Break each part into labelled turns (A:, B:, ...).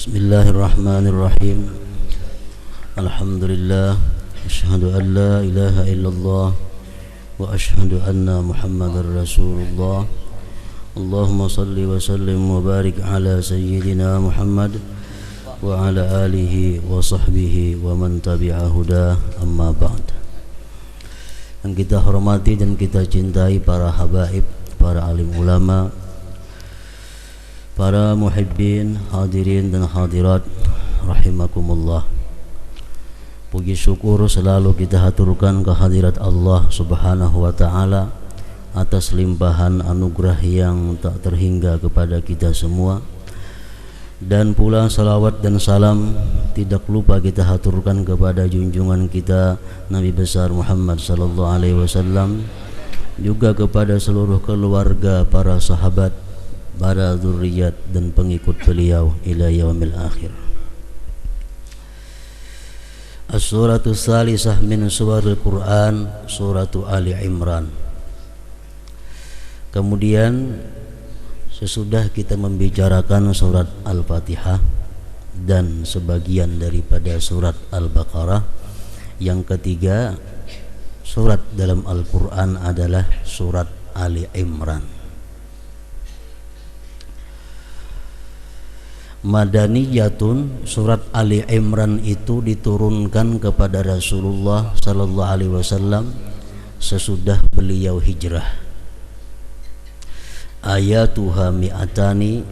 A: Bismillahirrahmanirrahim. Alhamdulillah. Asyhadu an la ilaha illallah wa asyhadu anna Muhammadar Rasulullah. Allahumma salli wa sallim wa barik ala sayyidina Muhammad wa ala alihi wa sahbihi wa man tabi'a hudah, amma ba'd. Yang kita hormati dan kita cintai para habaib, para alim ulama, para muhibbin, hadirin dan hadirat rahimakumullah. Puji syukur selalu kita haturkan kehadirat Allah Subhanahu wa taala atas limpahan anugerah yang tak terhingga kepada kita semua. Dan pula salawat dan salam tidak lupa kita haturkan kepada junjungan kita Nabi besar Muhammad sallallahu alaihi wasallam, juga kepada seluruh keluarga, para sahabat, para zuriat dan pengikut beliau ila yaumil akhir. As-suratu salisah min surahil Quran, suratu Ali Imran. Kemudian sesudah kita membicarakan surat Al-Fatihah dan sebagian daripada surat Al-Baqarah, yang ketiga surat dalam Al-Quran adalah surat Ali Imran. Madaniyatun, surat Ali Imran itu diturunkan kepada Rasulullah sallallahu alaihi wasallam sesudah beliau hijrah. Ayatuha mi'atani,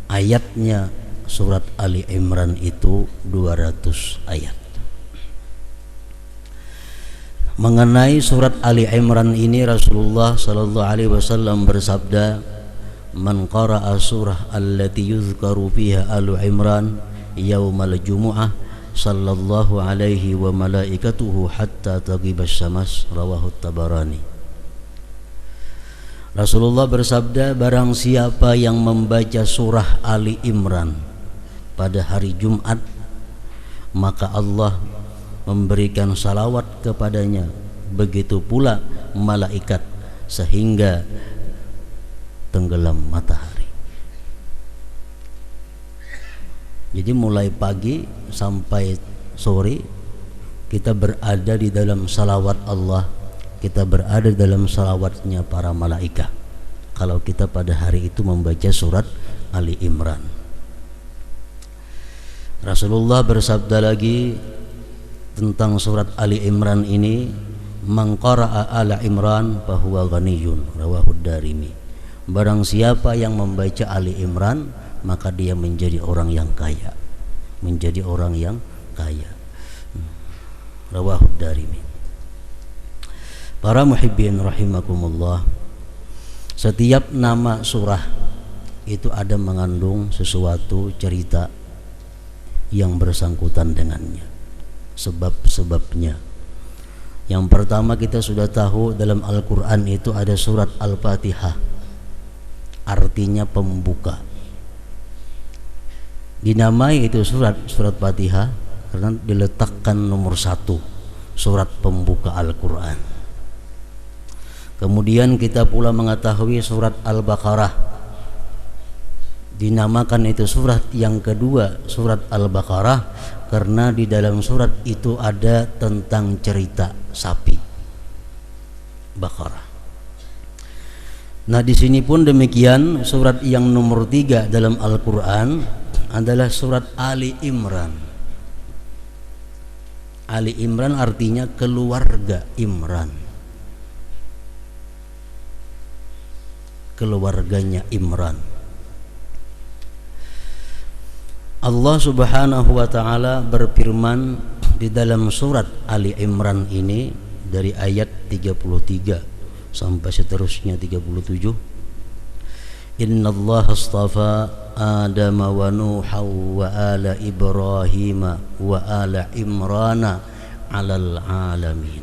A: ayatnya surat Ali Imran itu 200 ayat. Mengenai surat Ali Imran ini Rasulullah sallallahu alaihi wasallam bersabda, man qara'a surah allati yuzkaru fiha Alu Imran yaumal jumu'ah sallallahu alaihi wa malaikatuhu hatta taghibas syams, rawahu Tabarani. Rasulullah bersabda, barang siapa yang membaca surah Ali Imran pada hari Jumat, maka Allah memberikan salawat kepadanya, begitu pula malaikat, sehingga tenggelam matahari. Jadi mulai pagi sampai sore kita berada di dalam salawat Allah, kita berada dalam salawatnya para malaikat kalau kita pada hari itu membaca surat Ali Imran. Rasulullah bersabda lagi tentang surat Ali Imran ini, man qara'a ala Imran fahuwa ghaniyun, rawahu Darimi. Barang siapa yang membaca Ali Imran, maka dia menjadi orang yang kaya, menjadi orang yang kaya. Rawahu Darimi. Para muhibbin rahimakumullah, setiap nama surah itu ada mengandung sesuatu cerita yang bersangkutan dengannya, sebab-sebabnya. Yang pertama kita sudah tahu dalam Al-Quran itu ada surat Al-Fatihah, artinya pembuka. Dinamai itu surat Fatihah karena diletakkan nomor 1, surat pembuka Al-Quran. Kemudian kita pula mengetahui surat Al-Baqarah dinamakan itu surat yang kedua, surat Al-Baqarah, karena di dalam surat itu ada tentang cerita sapi Baqarah. Nah, di sini pun demikian, surat yang nomor 3 dalam Al-Quran adalah surat Ali Imran. Ali Imran artinya keluarga Imran, keluarganya Imran. Allah Subhanahu wa taala berfirman di dalam surat Ali Imran ini dari ayat 33 sampai seterusnya 37. Innallaha astafa Adama wa Nuha wa ala Ibrahim wa ala Imrana 'alal alamin.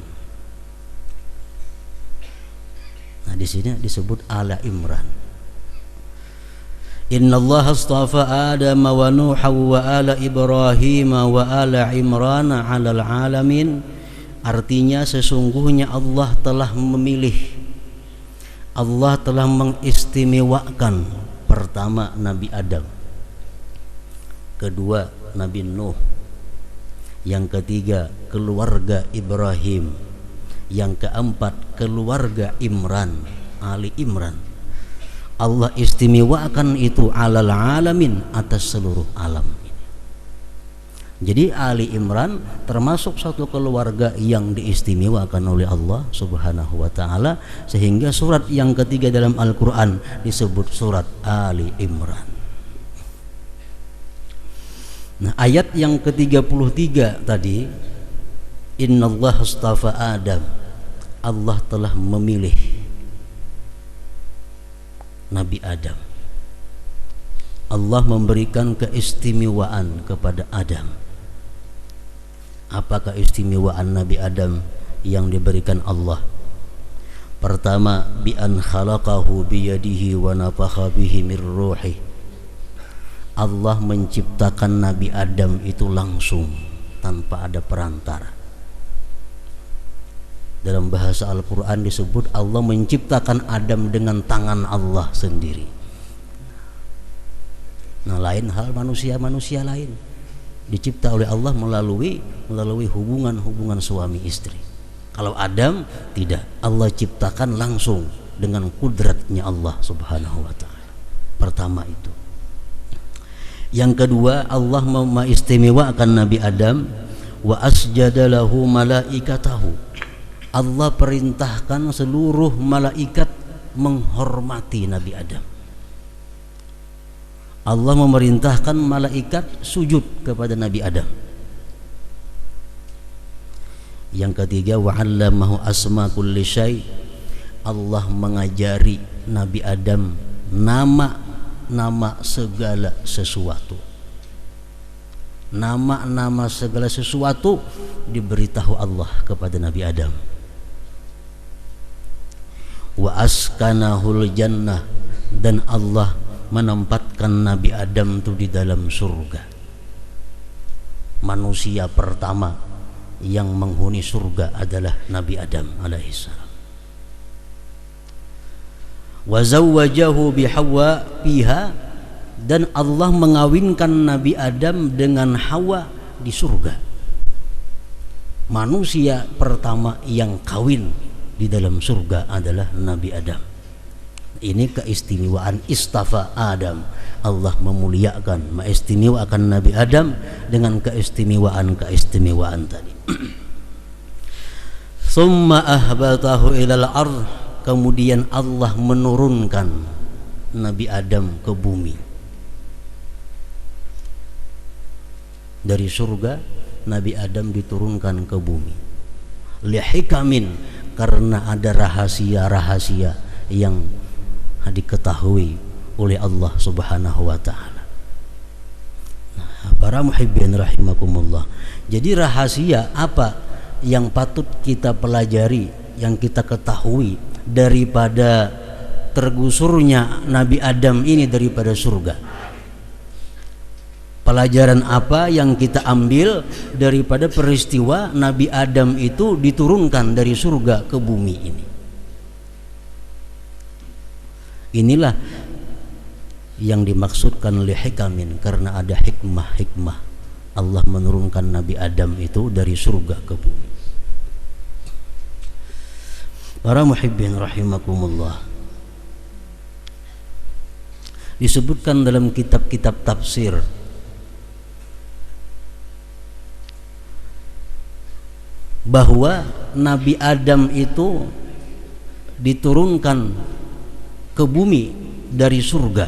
A: Nah, di sini disebut ala Imran. Innallaha astafa Adama wa Nuha wa ala Ibrahim wa ala Imrana 'alal alamin. Artinya sesungguhnya Allah telah memilih, Allah telah mengistimewakan pertama Nabi Adam, kedua Nabi Nuh, yang ketiga keluarga Ibrahim, yang keempat keluarga Imran, Ali Imran. Allah istimewakan itu alal alamin, atas seluruh alam. Jadi Ali Imran termasuk satu keluarga yang diistimewakan oleh Allah Subhanahu wa taala, sehingga surat yang ketiga dalam Al-Qur'an disebut surat Ali Imran. Nah, ayat yang ke-33 tadi, innallaha astafa Adam, Allah telah memilih Nabi Adam. Allah memberikan keistimewaan kepada Adam. Apa keistimewaan Nabi Adam yang diberikan Allah? Pertama, bi an khalaqahu biyadihi wa nafakha bihi mir ruhi. Allah menciptakan Nabi Adam itu langsung, tanpa ada perantara. Dalam bahasa Al-Quran disebut Allah menciptakan Adam dengan tangan Allah sendiri. Nah, lain hal manusia lain dicipta oleh Allah melalui hubungan suami istri. Kalau Adam tidak, Allah ciptakan langsung dengan kudratnya Allah Subhanahu wa taala. Pertama itu. Yang kedua, Allah mengistimewakan Nabi Adam, wa asjada lahu malaikatahu. Allah perintahkan seluruh malaikat menghormati Nabi Adam. Allah memerintahkan malaikat sujud kepada Nabi Adam. Yang ketiga, wa 'allamahu asma kulli syai. Allah mengajari Nabi Adam nama segala sesuatu. Nama segala sesuatu diberitahu Allah kepada Nabi Adam. Wa askanahul jannah, dan Allah menempatkan Nabi Adam itu di dalam surga. Manusia pertama yang menghuni surga adalah Nabi Adam alaihissalam. Wa zawwajahu bi Hawa fiha, dan Allah mengawinkan Nabi Adam dengan Hawa di surga. Manusia pertama yang kawin di dalam surga adalah Nabi Adam. Ini keistimewaan istafa Adam. Allah memuliakan, mengistimewakan Nabi Adam dengan keistimewaan tadi. Summa ahbatahu ilal ardh, kemudian Allah menurunkan Nabi Adam ke bumi. Dari surga Nabi Adam diturunkan ke bumi. Lihikamin, karena ada rahasia-rahasia yang diketahui oleh Allah Subhanahu wa taala. Nah, para muhibbin rahimakumullah. Jadi rahasia apa yang patut kita pelajari, yang kita ketahui daripada tergusurnya Nabi Adam ini daripada surga? Pelajaran apa yang kita ambil daripada peristiwa Nabi Adam itu diturunkan dari surga ke bumi ini? Inilah yang dimaksudkan lihikamin, karena ada hikmah Allah menurunkan Nabi Adam itu dari surga ke bumi. Para muhibbin rahimakumullah, disebutkan dalam kitab-kitab tafsir bahwa Nabi Adam itu diturunkan ke bumi dari surga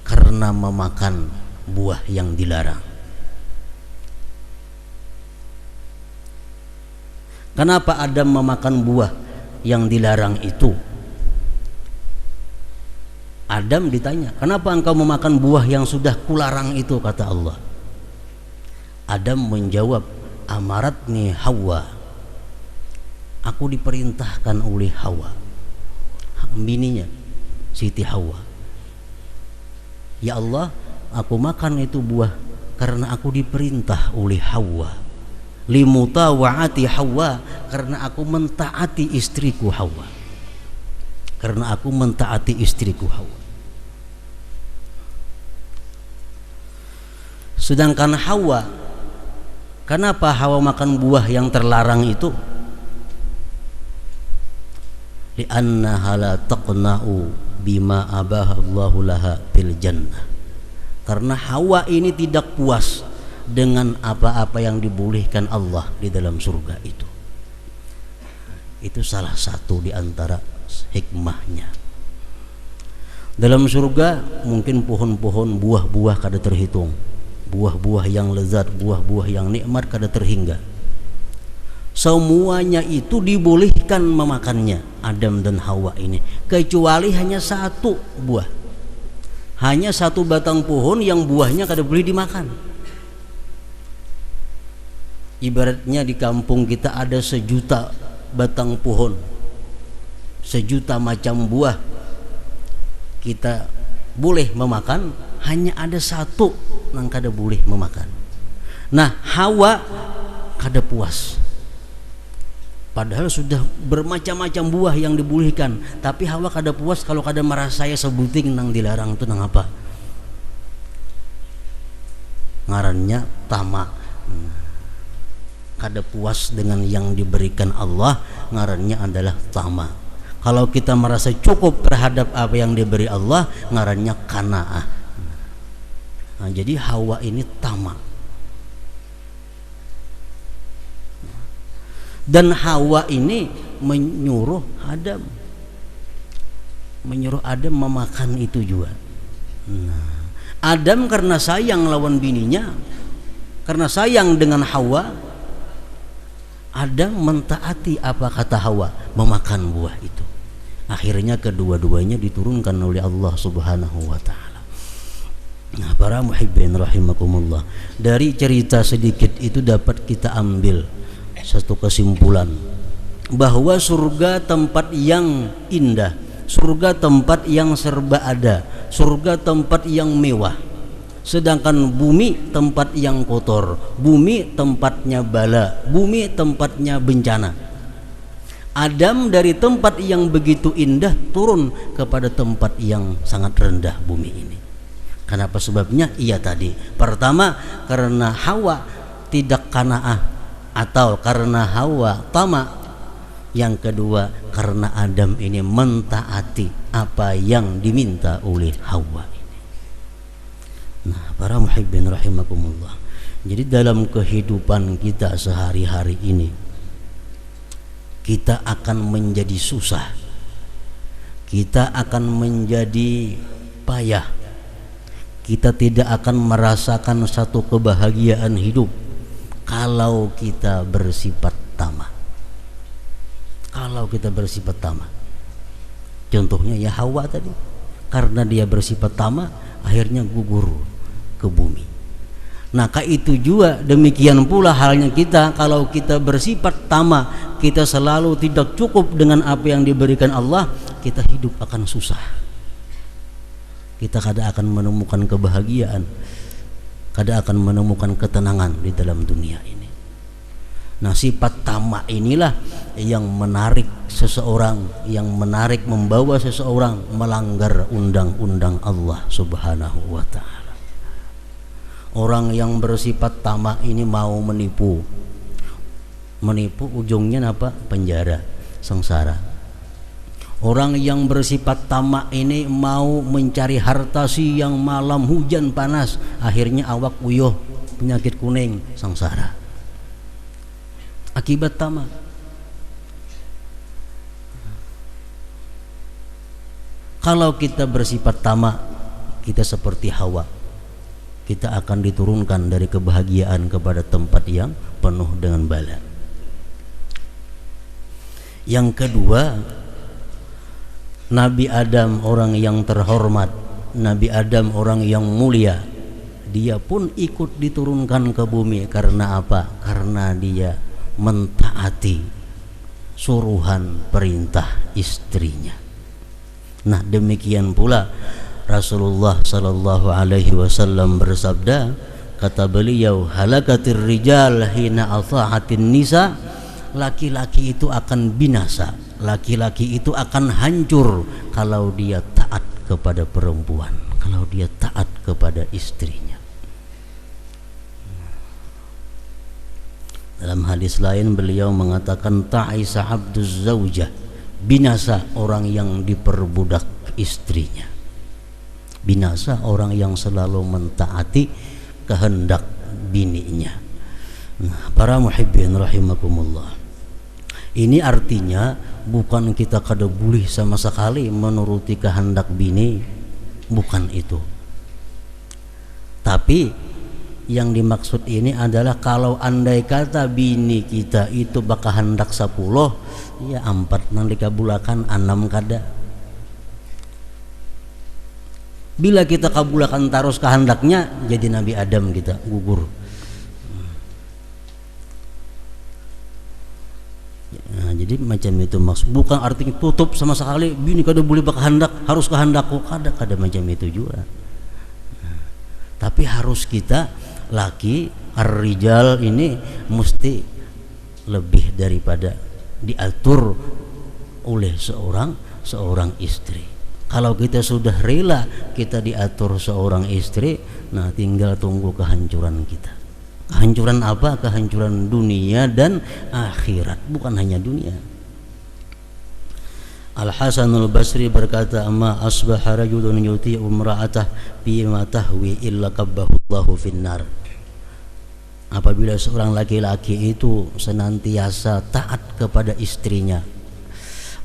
A: karena memakan buah yang dilarang. Kenapa Adam memakan buah yang dilarang itu? Adam ditanya, kenapa engkau memakan buah yang sudah kularang itu, kata Allah. Adam menjawab, amaratni Hawa, aku diperintahkan oleh Hawa, bininya Siti Hawa. Ya Allah, aku makan itu buah karena aku diperintah oleh Hawa. Limutawa'ati Hawa, karena aku mentaati istriku Hawa. Karena aku mentaati istriku Hawa. Sedangkan Hawa, kenapa Hawa makan buah yang terlarang itu? Li'annaha la taqna'u bima abahallahu laha fil jannah. Karena Hawa ini tidak puas dengan apa-apa yang dibolehkan Allah di dalam surga itu. Itu salah satu di antara hikmahnya. Dalam surga mungkin pohon-pohon buah-buah kada terhitung, buah-buah yang lezat, buah-buah yang nikmat kada terhingga. Semuanya itu dibolehkan memakannya Adam dan Hawa ini, kecuali hanya satu buah, hanya satu batang pohon yang buahnya kada boleh dimakan. Ibaratnya di kampung kita ada 1.000.000 batang pohon, 1.000.000 macam buah, kita boleh memakan, hanya ada satu yang kada boleh memakan. Nah, Hawa kada puas, padahal sudah bermacam-macam buah yang dibolehkan, tapi Hawa kada puas kalau kada merasai sebuting nang dilarang itu nang apa? Ngarannya tamak. Kada puas dengan yang diberikan Allah, ngarannya adalah tamak. Kalau kita merasa cukup terhadap apa yang diberi Allah, ngarannya qanaah. Nah, jadi Hawa ini tamak. Dan Hawa ini menyuruh Adam memakan itu juga. Nah, Adam karena sayang lawan bininya, karena sayang dengan Hawa, Adam mentaati apa kata Hawa, memakan buah itu. Akhirnya kedua-duanya diturunkan oleh Allah Subhanahu wa taala. Nah, para muhibbin rahimakumullah, dari cerita sedikit itu dapat kita ambil satu kesimpulan, bahwa surga tempat yang indah, surga tempat yang serba ada, surga tempat yang mewah. Sedangkan bumi tempat yang kotor, bumi tempatnya bala, bumi tempatnya bencana. Adam dari tempat yang begitu indah turun kepada tempat yang sangat rendah, bumi ini. Kenapa sebabnya? Iya tadi, pertama karena Hawa tidak qanaah atau karena Hawa tamak. Yang kedua karena Adam ini mentaati apa yang diminta oleh Hawa ini. Nah, para muhibbin rahimakumullah, jadi dalam kehidupan kita sehari-hari ini, kita akan menjadi susah, kita akan menjadi payah, kita tidak akan merasakan satu kebahagiaan hidup kalau kita bersifat tamak. Kalau kita bersifat tamak, contohnya ya Hawa tadi, karena dia bersifat tamak, akhirnya gugur ke bumi. Nah, itu juga demikian pula halnya kita, kalau kita bersifat tamak, kita selalu tidak cukup dengan apa yang diberikan Allah, kita hidup akan susah. Kita kada akan menemukan kebahagiaan, kada akan menemukan ketenangan di dalam dunia ini. Nah, sifat tamak inilah yang menarik seseorang, yang menarik membawa seseorang melanggar undang-undang Allah Subhanahu wa taala. Orang yang bersifat tamak ini mau menipu ujungnya apa? Penjara, sengsara. Orang yang bersifat tamak ini mau mencari harta siang malam, hujan panas, akhirnya awak uyuh, penyakit kuning, sengsara. Akibat tamak. Kalau kita bersifat tamak, kita seperti Hawa, kita akan diturunkan dari kebahagiaan kepada tempat yang penuh dengan bala. Yang kedua, Nabi Adam orang yang terhormat, Nabi Adam orang yang mulia, dia pun ikut diturunkan ke bumi. Karena apa? Karena dia mentaati suruhan perintah istrinya. Nah, demikian pula Rasulullah sallallahu alaihi wasallam bersabda, kata beliau, halakatir rijal hina ata'atin nisa, laki-laki itu akan binasa, laki-laki itu akan hancur kalau dia taat kepada perempuan, kalau dia taat kepada istrinya. Dalam hadis lain beliau mengatakan ta'isa abduz zaujah, binasa orang yang diperbudak istrinya. Binasa orang yang selalu mentaati kehendak bininya. Nah, para muhibbin rahimakumullah. Ini artinya bukan kita kada boleh sama sekali menuruti kehendak bini, bukan itu. Tapi yang dimaksud ini adalah kalau andai kata bini kita itu bakal hendak 10, ya 4 nang dikabulakan, 6 kada. Bila kita kabulakan terus kehendaknya, jadi Nabi Adam kita gugur. Nah, jadi macam itu maksud. Bukan artinya tutup sama sekali, bini kada boleh bakal hendak, harus kehendakku, kada macam itu juga. Nah, tapi harus kita laki ar-rijal ini mesti lebih daripada diatur oleh seorang istri. Kalau kita sudah rela kita diatur seorang istri, nah tinggal tunggu kehancuran kita. Kehancuran apa? Kehancuran dunia dan akhirat, bukan hanya dunia. Al-Hasanul Basri berkata, "Ma asbaha rajulun yuti'u imra'atah bima tahwi illa qabbahu Allahu finnar." Apabila seorang laki-laki itu senantiasa taat kepada istrinya,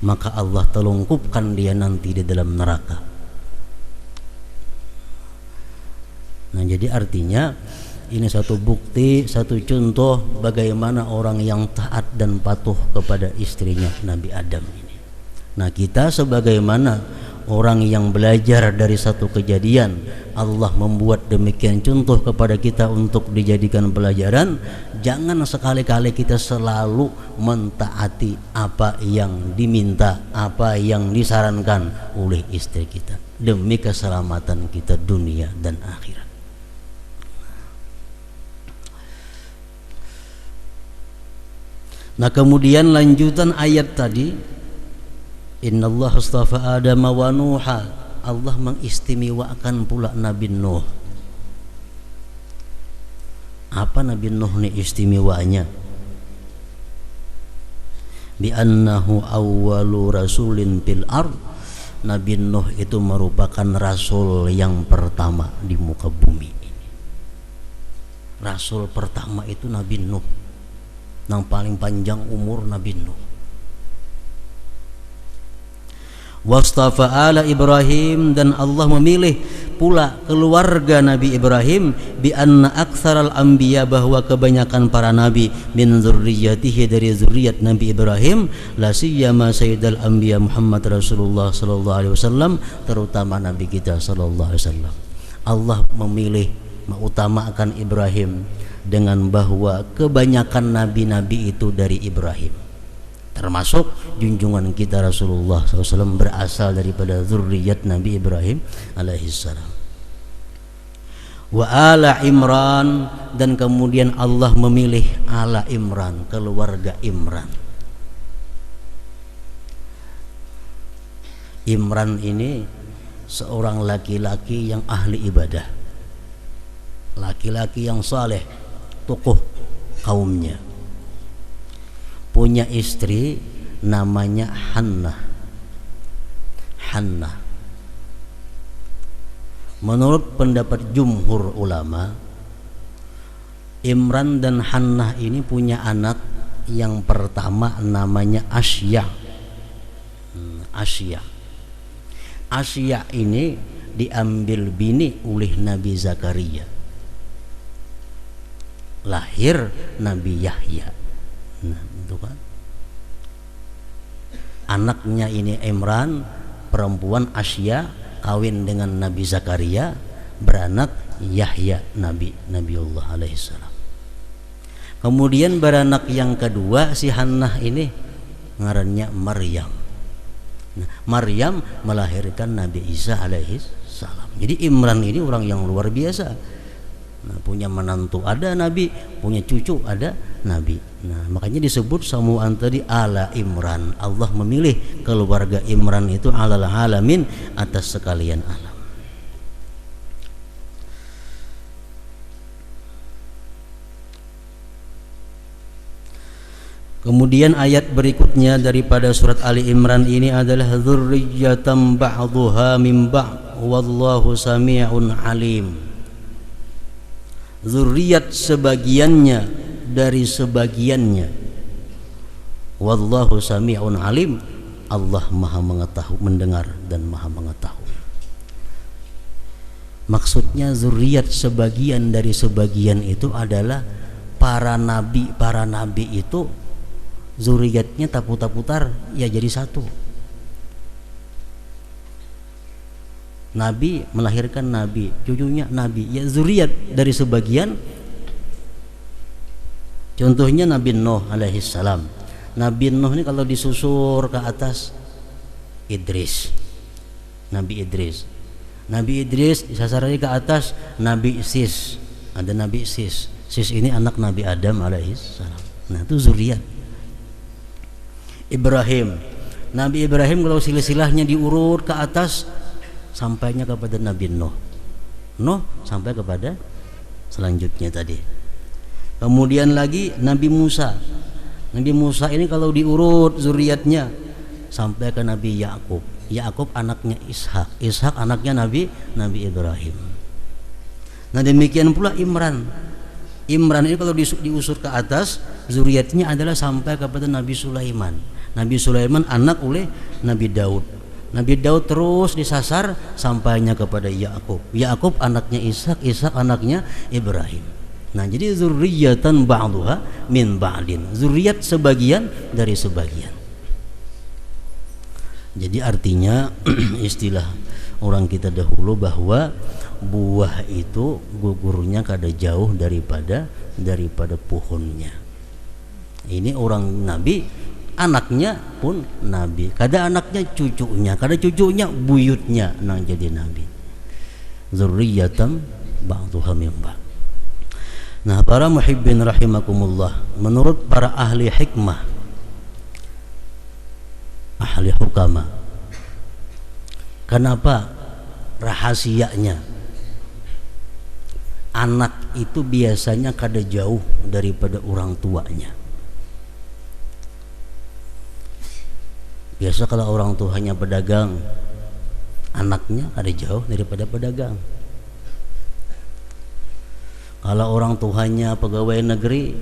A: maka Allah telungkupkan dia nanti di dalam neraka. Nah, jadi artinya ini satu bukti, satu contoh bagaimana orang yang taat dan patuh kepada istrinya Nabi Adam ini. Nah, kita sebagaimana orang yang belajar dari satu kejadian, Allah membuat demikian contoh kepada kita untuk dijadikan pelajaran. Jangan sekali-kali kita selalu mentaati apa yang diminta, apa yang disarankan oleh istri kita demi keselamatan kita dunia dan akhirat. Nah, kemudian lanjutan ayat tadi, Innallaha astafa Adam wa Nuha, Allah mengistimewakan pula Nabi Nuh. Apa Nabi Nuh ni istimewanya? Bi annahu awwalu rasulin fil ard. Nabi Nuh itu merupakan rasul yang pertama di muka bumi ini. Rasul pertama itu Nabi Nuh, yang paling panjang umur Nabi Nuh. Wastafa ala Ibrahim, dan Allah memilih pula keluarga Nabi Ibrahim, bi anna aktsaral anbiya, bahwa kebanyakan para nabi min zurriyyatihi, dari zuriat Nabi Ibrahim, la siyama sayyidul anbiya Muhammad Rasulullah sallallahu alaihi wasallam, terutama nabi kita sallallahu alaihi wasallam. Allah memilih mengutamakan Ibrahim dengan bahwa kebanyakan nabi-nabi itu dari Ibrahim, termasuk junjungan kita Rasulullah SAW berasal daripada zurriyat Nabi Ibrahim alaihissalam. Wa ala Imran, dan kemudian Allah memilih ala Imran, keluarga Imran. Imran ini seorang laki-laki yang ahli ibadah, laki-laki yang saleh, tokoh kaumnya. Punya istri namanya Hannah. Menurut pendapat jumhur ulama, Imran dan Hannah ini punya anak. Yang pertama namanya Asya. Asya ini diambil bini oleh Nabi Zakaria. Lahir Nabi Yahya. Nah, itu kan. Anaknya ini Imran, perempuan Asya, kawin dengan Nabi Zakaria, beranak Yahya, Nabiullah alaihissalam. Kemudian beranak yang kedua si Hannah ini ngarannya Maryam. Nah, Maryam melahirkan Nabi Isa alaihissalam. Jadi Imran ini orang yang luar biasa. Nah, punya menantu ada Nabi, punya cucu ada Nabi. Nah, makanya disebut samuan tadi ala Imran. Allah memilih keluarga Imran itu alal alamin, atas sekalian alam. Kemudian ayat berikutnya daripada surat Ali Imran ini adalah dzurriyyatan ba'dhuha min ba'd wallahu sami'un alim. Zuriat sebagiannya dari sebagiannya. Wallahu sami'un alim. Allah Maha mengetahui, mendengar dan Maha mengetahui. Maksudnya zuriat sebagian dari sebagian itu adalah para nabi itu zuriatnya tak putar-putar ya jadi satu. Nabi melahirkan nabi, cucunya nabi, ya zuriat dari sebagian. Contohnya Nabi Nuh alaihi salam. Nabi Nuh ini kalau disusur ke atas Idris, Nabi Idris. Nabi Idris disasar lagi ke atas Nabi Sis, ada Nabi Sis. Sis ini anak Nabi Adam alaihi salam. Nah itu zuriat. Ibrahim, Nabi Ibrahim kalau silsilahnya diurut ke atas sampainya kepada Nabi Nuh. Nuh sampai kepada selanjutnya tadi. Kemudian lagi Nabi Musa. Nabi Musa ini kalau diurut zuriatnya sampai ke Nabi Yakub. Yakub anaknya Ishak. Ishak anaknya Nabi Ibrahim. Nah demikian pula Imran. Imran ini kalau diusur ke atas zuriatnya adalah sampai kepada Nabi Sulaiman. Nabi Sulaiman anak oleh Nabi Daud. Nabi Daud terus disasar sampainya kepada Yakub. Yakub anaknya Ishak, Ishak anaknya Ibrahim. Nah, jadi zurriyatan ba'dhuha min ba'din. Zuriat sebagian dari sebagian. Jadi artinya istilah orang kita dahulu bahwa buah itu gugurnya kada jauh daripada pohonnya. Ini orang Nabi, anaknya pun Nabi, kada anaknya cucunya, kada cucunya buyutnya nang jadi Nabi. Zurriyatan ba'dhuha min ba'd. Nah para muhibbin rahimakumullah, menurut para ahli hikmah, ahli hukama, kenapa rahasianya anak itu biasanya kada jauh daripada orang tuanya? Biasa kalau orang tuanya pedagang, anaknya kada jauh daripada pedagang. Kalau orang tuanya pegawai negeri,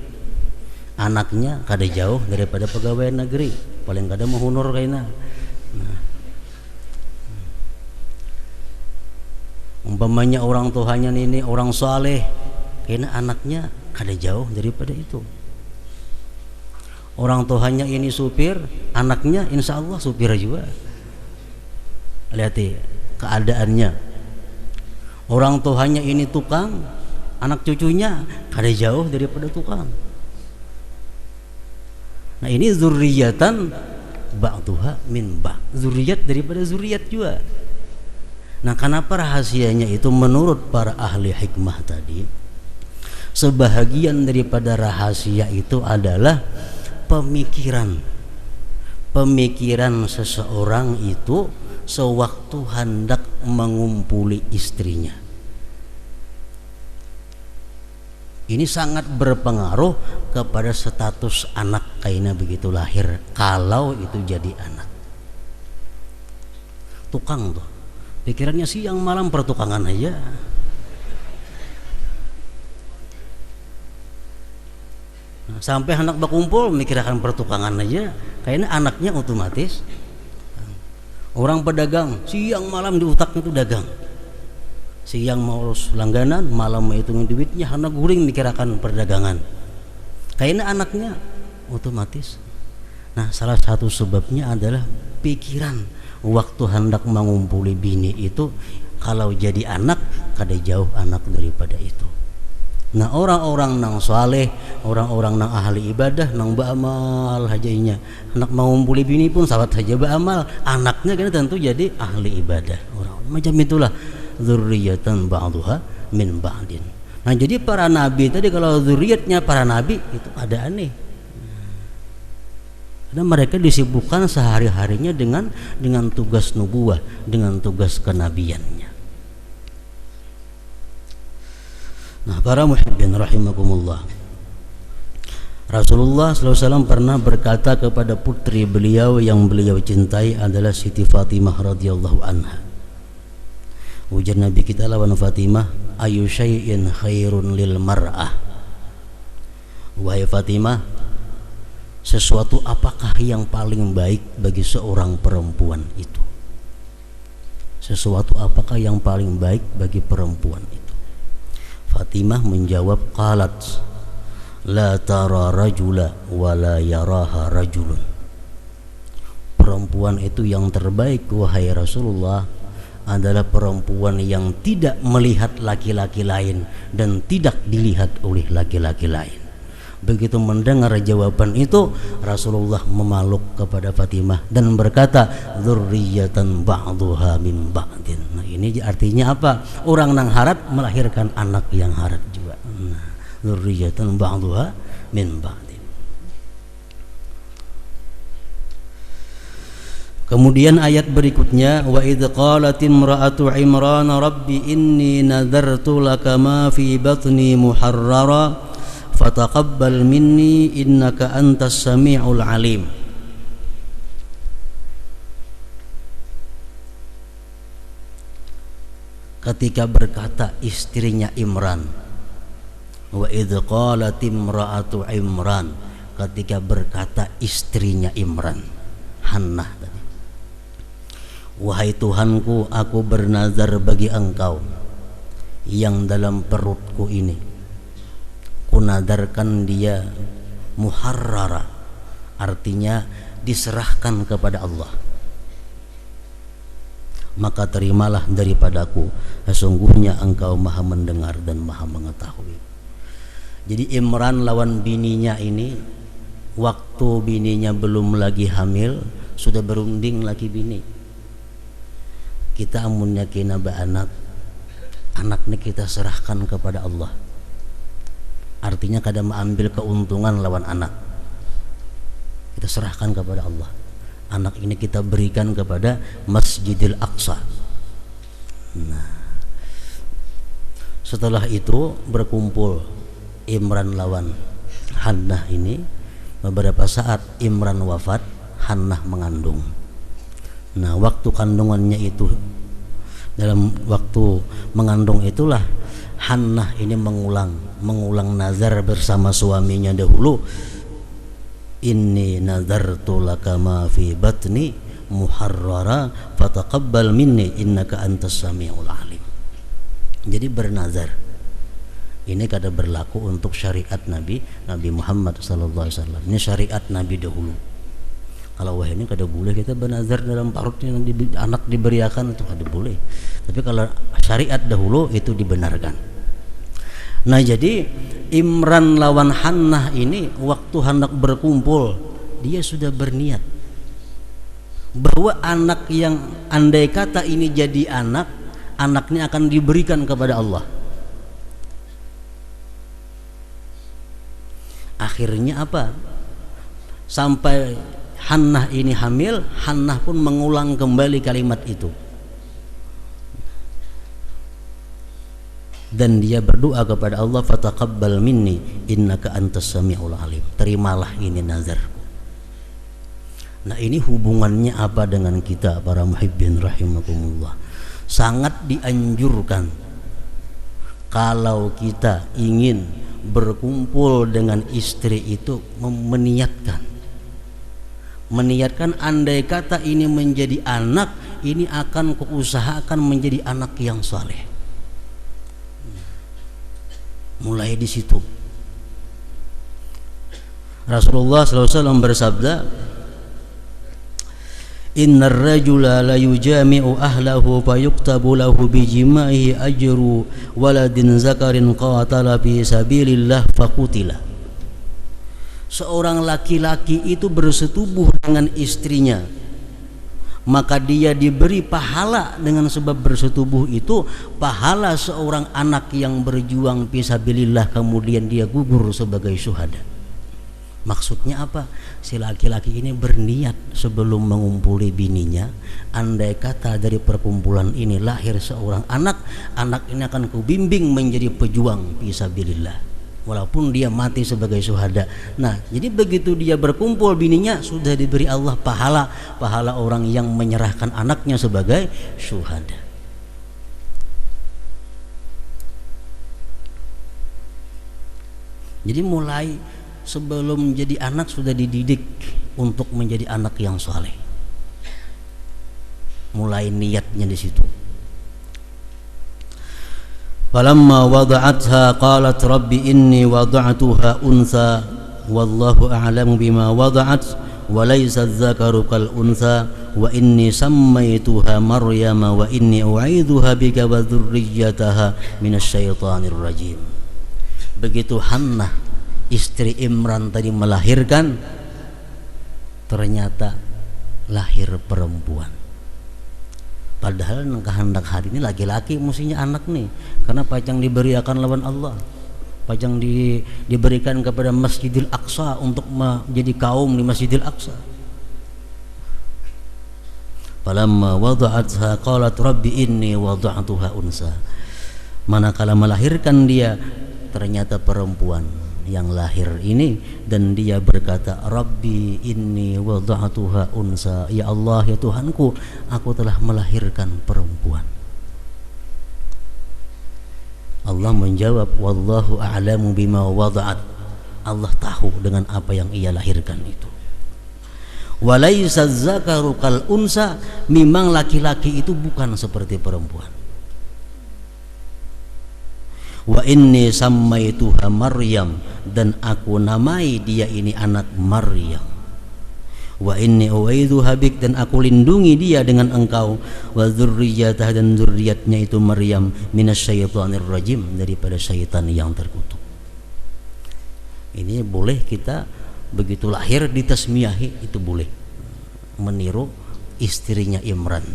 A: anaknya kada jauh daripada pegawai negeri, paling kada menghunur kayaknya. Nah. Umpamanya orang tuanya ini orang saleh, kayaknya anaknya kada jauh daripada itu. Orang tuanya ini supir, anaknya insya Allah supir juga. Lihat keadaannya. Orang tuanya ini tukang, anak cucunya kada jauh daripada tukang. Nah ini zurriyatan ba'dhuha min ba'd, zuriat daripada zuriat juga. Nah kenapa rahasianya itu menurut para ahli hikmah tadi? Sebahagian daripada rahasia itu adalah pemikiran seseorang itu sewaktu hendak mengumpuli istrinya. Ini sangat berpengaruh kepada status anak kayaknya begitu lahir, kalau itu jadi anak. Tukang tuh pikirannya siang malam pertukangan aja. Nah, sampai anak berkumpul mikirkan pertukangan aja, kayaknya anaknya otomatis. Orang pedagang siang malam di otaknya itu dagang. Siang mau urus langganan, malam mau hitungin duitnya, anak guring mikirkan perdagangan. Kayaknya anaknya otomatis. Nah, salah satu sebabnya adalah pikiran waktu hendak mengumpuli bini itu, kalau jadi anak kada jauh anak daripada itu. Nah, orang-orang nang saleh, orang-orang nang ahli ibadah, nang beramal hajainya, anak mengumpuli bini pun sahabat saja beramal, anaknya kan tentu jadi ahli ibadah. Orang macam itulah zurriyatan ba'dhuha min ba'din. Nah jadi para nabi tadi, kalau zuriatnya para nabi itu ada aneh, karena mereka disibukkan sehari-harinya dengan tugas nubuwah, dengan tugas kenabiannya. Nah para muhibbin rahimakumullah, Rasulullah SAW pernah berkata kepada putri beliau yang beliau cintai adalah Siti Fatimah radhiyallahu anha. Ujar Nabi kita lawan Fatimah, ayu syai'in khairun lil mar'ah. Wahai Fatimah, sesuatu apakah yang paling baik bagi seorang perempuan itu? Sesuatu apakah yang paling baik bagi perempuan itu? Fatimah menjawab, qalat la tara rajula wa la yaraha rajulun. Perempuan itu yang terbaik wahai Rasulullah adalah perempuan yang tidak melihat laki-laki lain dan tidak dilihat oleh laki-laki lain. Begitu mendengar jawaban itu, Rasulullah memeluk kepada Fatimah dan berkata, dzurriyyatan ba'dhuha min ba'din. Nah, ini artinya apa? Orang nang harat melahirkan anak yang harat juga. Nah, dzurriyyatan ba'dhuha min ba'din. Kemudian ayat berikutnya, wa idz qalat imra'atu Imran rabbi inni nadartu laka ma fi batni muharrara fataqabbal minni innaka antas samiul alim. Ketika berkata istrinya Imran, wa idz qalat imra'atu Imran, ketika berkata istrinya Imran, Hannah tadi, wahai Tuhanku, aku bernazar bagi engkau yang dalam perutku ini, kunadarkan dia muharrara, artinya diserahkan kepada Allah, maka terimalah daripadaku, sesungguhnya engkau maha mendengar dan maha mengetahui. Jadi Imran lawan bininya ini, waktu bininya belum lagi hamil, sudah berunding lagi bini. Kita amun yakina ba anaknya kita serahkan kepada Allah, artinya kada mengambil keuntungan lawan anak, kita serahkan kepada Allah. Anak ini kita berikan kepada Masjidil Aqsa. Nah, setelah itu berkumpul Imran lawan Hannah ini. Beberapa saat Imran wafat, Hannah mengandung. Nah, waktu kandungannya itu, dalam waktu mengandung itulah Hannah ini mengulang nazar bersama suaminya dahulu, inni nazartu laka ma fi batni muharrara fataqabbal minni innaka antas samiul alim. Jadi bernazar ini kada berlaku untuk syariat Nabi Muhammad sallallahu alaihi wasallam. Ini syariat Nabi dahulu. Kalau wah ini kada boleh kita bernazar dalam parutnya anak diberiakan, itu kada boleh. Tapi kalau syariat dahulu itu dibenarkan. Nah, jadi Imran lawan Hannah ini waktu hendak berkumpul, dia sudah berniat bahwa anak yang andai kata ini jadi anaknya akan diberikan kepada Allah. Akhirnya apa? Sampai Hannah ini hamil, Hannah pun mengulang kembali kalimat itu. Dan dia berdoa kepada Allah, fataqabbal minni innaka antas samiul alim. Terimalah ini nazarku. Nah, ini hubungannya apa dengan kita para muhibbin rahimakumullah? Sangat dianjurkan kalau kita ingin berkumpul dengan istri itu meniatkan andai kata ini menjadi anak, ini akan kuusahakan menjadi anak yang saleh. Mulai di situ Rasulullah SAW bersabda, innar rajula la yujami'u ahlahu fayuktabu lahu bijima'ihi ajru waladin zakarin qatala fi sabilillah faqutila. Seorang laki-laki itu bersetubuh dengan istrinya, maka dia diberi pahala dengan sebab bersetubuh itu, pahala seorang anak yang berjuang fisabilillah kemudian dia gugur sebagai syuhada. Maksudnya apa? Si laki-laki ini berniat sebelum mengumpuli bininya, andai kata dari perkumpulan ini lahir seorang anak ini akan kubimbing menjadi pejuang fisabilillah. walaupun dia mati sebagai syuhada. Nah, jadi begitu dia berkumpul bininya sudah diberi Allah pahala orang yang menyerahkan anaknya sebagai syuhada. Jadi mulai sebelum menjadi anak sudah dididik untuk menjadi anak yang saleh. Mulai niatnya di situ. Falamma wada'atha qalat rabbi inni wada'tuha untha wallahu a'lamu bima wada'at wa laysa adh-dhakaru kal untha wa inni sammaytuha maryama wa inni u'idzuha bika wa dhurriyyataha minasyaitonir rajim. Begitu Hannah istri Imran tadi melahirkan, ternyata lahir perempuan. Padahal kehendak hati ini laki-laki mestinya anak nih, karena pajang diberikan lawan Allah, pajang diberikan kepada Masjidil Aqsa untuk menjadi kaum di Masjidil Aqsa. Falamma wada'atha qalat rabbi inni wada'tuha unsa. Manakala melahirkan dia, ternyata perempuan yang lahir ini, dan dia berkata, Rabbi inni wada'tuha unsa, ya Allah, ya Tuhanku, aku telah melahirkan perempuan. Allah menjawab, wallahu a'lamu bima wada'at, Allah tahu dengan apa yang ia lahirkan itu. Walaysa zakaru kal unsa, memang laki-laki itu bukan seperti perempuan. Wa inni sammaituha Maryam, dan aku namai dia ini anak Maryam. Wa inni u'idzuha bik, dan aku lindungi dia dengan engkau. Wa dzurriyyatah, dan zuriatnya itu Maryam, minasyaitonir rajim, daripada syaitan yang terkutuk. Ini boleh kita begitu lahir ditasmiyahi, itu boleh meniru istrinya Imran,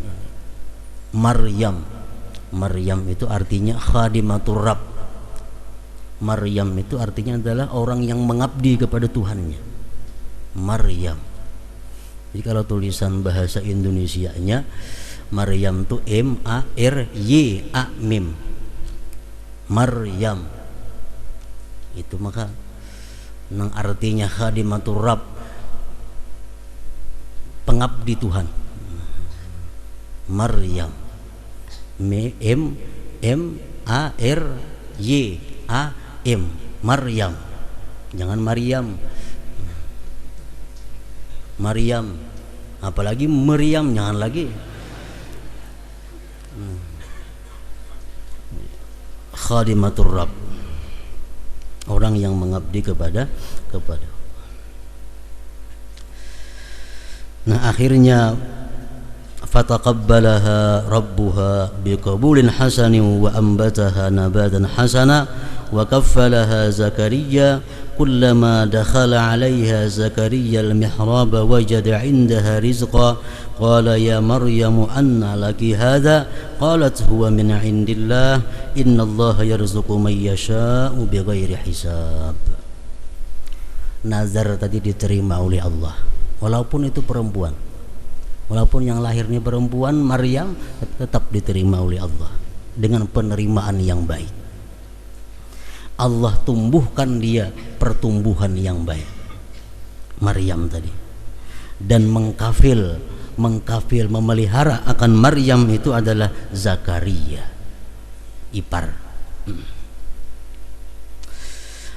A: Maryam. Maryam itu artinya khadimatur Rabb. Maryam itu artinya adalah orang yang mengabdi kepada Tuhannya. Maryam. Jadi kalau tulisan bahasa Indonesianya, Maryam itu M-A-R-Y-A-M-I-M. Maryam. Itu maka nang artinya khadimatur Rabb, pengabdi Tuhan. Maryam. M-A-R-Y-A-M, Maryam. Jangan Maryam. Maryam, apalagi Maryam, jangan lagi. Khadimatur Rabb, orang yang mengabdi kepada. Nah, akhirnya fataqabbalaha rabbuha biqabulin hasanin wa ambataha nabatan hasana wa kaffalaha Zakaria kullama dakhala 'alayha Zakaria al-mihrab wajada 'indaha rizqa qala ya Maryamu anna laki hadha qalat huwa min 'indillah innallaha yarzuqu man yasha'u bighairi hisab. Nazar tadi diterima oleh Allah walaupun itu perempuan, walaupun yang lahirnya perempuan Maryam, tetap diterima oleh Allah dengan penerimaan yang baik. Allah tumbuhkan dia pertumbuhan yang baik, Maryam tadi, dan mengkafil memelihara akan Maryam itu adalah Zakaria, ipar.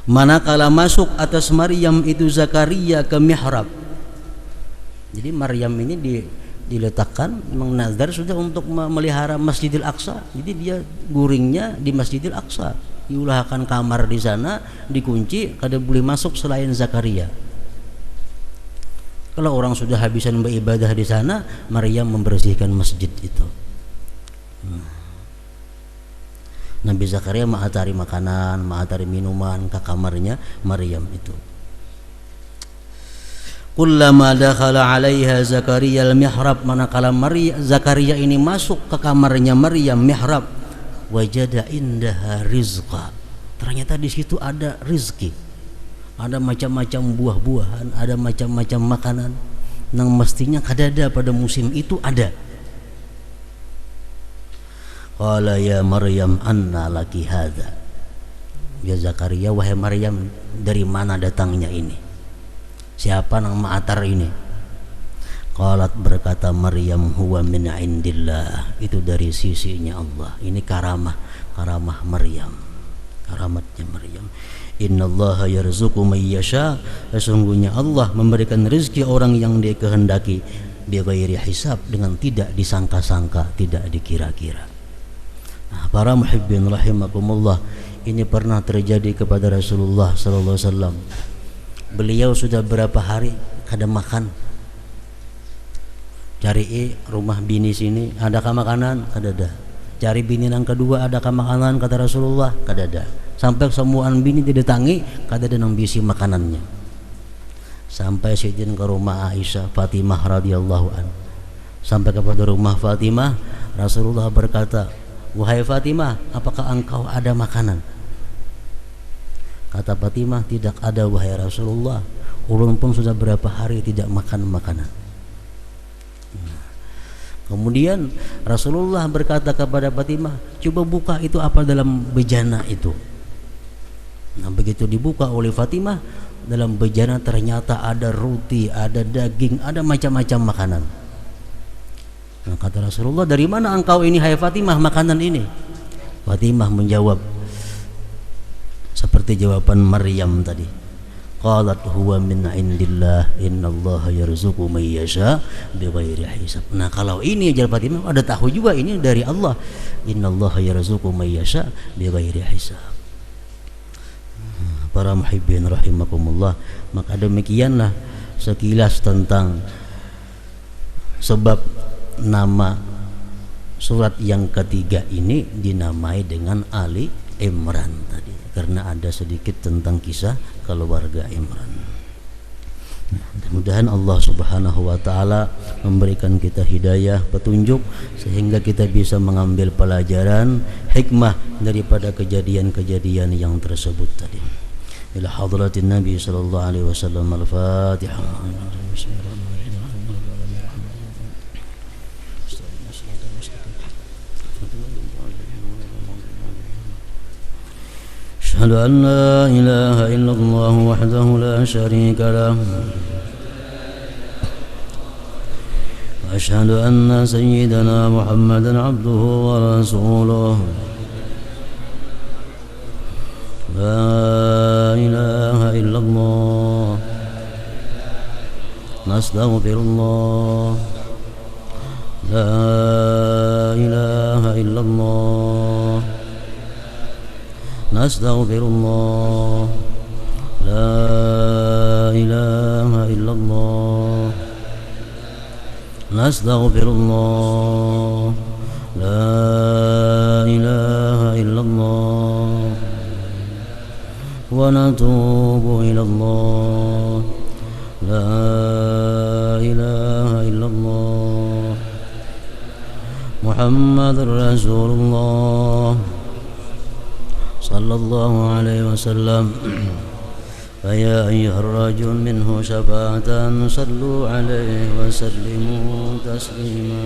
A: Manakala masuk atas Maryam itu Zakaria ke mihrab. Jadi Maryam ini diletakkan, memang nazar sudah untuk memelihara Masjidil Aqsa. Jadi dia guringnya di Masjidil Aqsa, diulahkan kamar di sana, dikunci, kada boleh masuk selain Zakaria. Kalau orang sudah habisan beribadah di sana, Maryam membersihkan masjid itu. Nabi Zakaria ma'atari makanan, ma'atari minuman ke kamarnya Maryam itu. Kullama dakhala 'alaiha Zakaria al-mihrab, manakala Zakaria ini masuk ke kamarnya Maryam mihrab, wajada indaha rizqa, ternyata di situ ada rizki, ada macam-macam buah-buahan, ada macam-macam makanan yang mestinya kadada pada musim itu ada. Qala ya Maryam anna laki hadza, Ya Zakaria, wahai Maryam, dari mana datangnya ini? Siapa nama atar ini? Qalat, berkata Maryam, huwa min indillah, itu dari sisinya Allah. Ini karamah Maryam, karamatnya Maryam. Innallaha yarzuqu may yasha, sesungguhnya Allah memberikan rezeki orang yang Dia kehendaki, bighairi hisab, dengan tidak disangka-sangka, tidak dikira-kira. Nah, para muhibbin rahimakumullah, ini pernah terjadi kepada Rasulullah sallallahu alaihi wasallam. Beliau sudah berapa hari kada makan. Cari rumah bini sini, adakah makanan? Kada ada. Cari bini yang kedua, adakah makanan? Kata Rasulullah, kada ada. Sampai semuaan bini didatangi, kada ada nang bisi makanannya. Sampai sidin ke rumah Aisyah Fatimah radhiyallahu an. Sampai kepada rumah Fatimah, Rasulullah berkata, wahai Fatimah, apakah engkau ada makanan? Kata Fatimah, tidak ada wahai Rasulullah. Ulun pun sudah berapa hari tidak makan makanan. Kemudian Rasulullah berkata kepada Fatimah, coba buka itu apa dalam bejana itu. Nah, begitu dibuka oleh Fatimah, dalam bejana ternyata ada roti, ada daging, ada macam-macam makanan. Nah, kata Rasulullah, dari mana engkau ini hai Fatimah makanan ini? Fatimah menjawab seperti jawaban Maryam tadi. Qalat huwa min indillah, innallaha yarzuqu may yasha bighairi hisab. Nah, kalau ini ajar Fatimah, ada tahu juga ini dari Allah. Innallaha yarzuqu may yasha bighairi hisab. Para muhibbin rahimakumullah, maka demikianlah sekilas tentang sebab nama surat yang ketiga ini dinamai dengan Ali Imran tadi, karena ada sedikit tentang kisah keluarga Imran. Mudah-mudahan Allah Subhanahu wa taala memberikan kita hidayah, petunjuk, sehingga kita bisa mengambil pelajaran hikmah daripada kejadian-kejadian yang tersebut tadi. Ila hadratin Nabi sallallahu alaihi wasallam. Al-Fatihah. أشهد أن لا إله إلا الله وحده لا شريك له وأشهد أن سيدنا محمدا عبده ورسوله لا إله إلا الله نستغفر الله لا إله إلا الله نستغفر الله لا إله إلا الله نستغفر الله لا إله إلا الله ونتوب إلى الله لا إله إلا الله محمد رسول الله صلى الله عليه وسلم فيا أيها الرجل منه شفاعة صلوا عليه وسلموا تسليما.